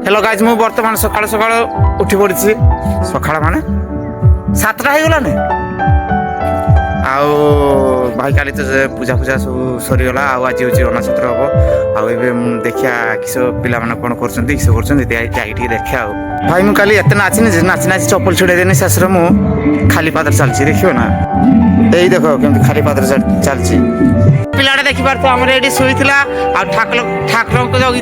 Hello guys मु बर्तमान सकाळ सकाळ उठी पड़िछि सकाळ माने 7टा हो गला ने आउ भाई काली तो पूजा पूजा सब सरीगला आज हूँ अनक्षत्र हम आउ देखिया किस पिला मैंने कौन कर देखा भाई मुझे काली एत नाची नाची नाची चप्पल छुड़े देनी शेष मु खाली पाद चलती देखियो ना यही देख केमती खाली पाद चलती पिलाटा देखी पार्थ आम ये शोला ठाकुर को जगी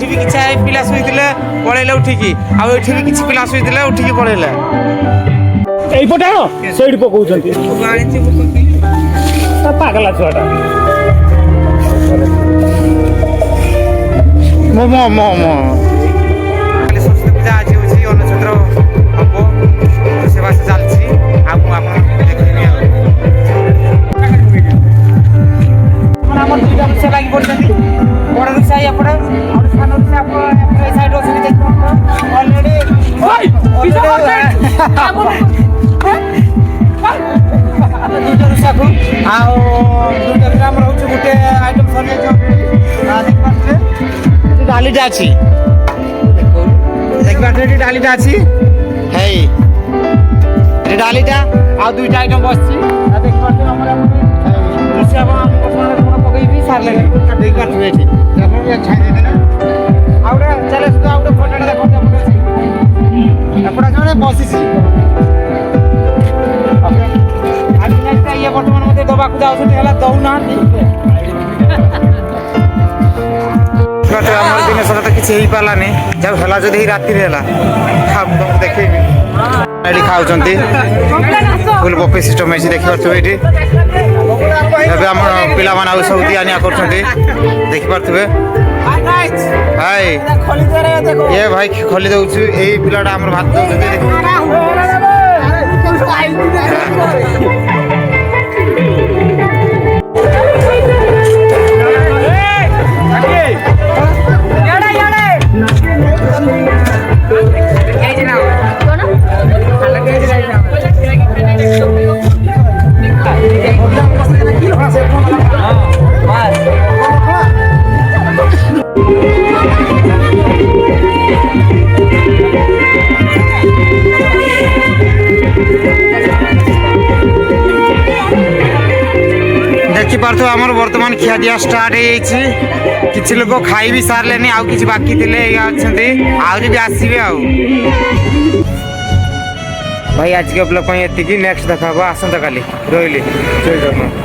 भी किसी पिला शोते पलैले उठिकी आठी भी किसी पिला शोते उठिकी पलैले पागला छुआटा सरस्वती पूजा आज हूँ अनक्षत्र हम रोषेबास चलती दुईटा ऋषा लगी पड़े बड़ ऋषा एपटे सान ऋषा सैड अलरेडी दुईटा ऋषा को दुईटा आम रोचे गोटे आइटम सरी देखिए डालीटा अच्छी देखिए डालीटा अच्छी है डालीटा आ दुईटा आइटम बस देखिए पकई सारे देखिए चले गोटे फोटा देखते बसी ये बर्तमान मत दबाक जाऊँ दौना दिन सारा तो किसी पारानी जब है जब राति देखे खाऊ फुल बफे सिस्टम है देखिपे ये आम पिला सब दिया कर देखिपे हाय ये भाई खोली दौ यही पिलाटा आम भात दे देखिपे आमर बर्तमान खिया दिया स्टार्ट हो किसी लोग खाई भी सारे आउ कि बाकी थे आहरी भी आसवे भाई आज के ब्लॉग ये नेक्स्ट देखा आसंता काली रही जय जगन्नाथ।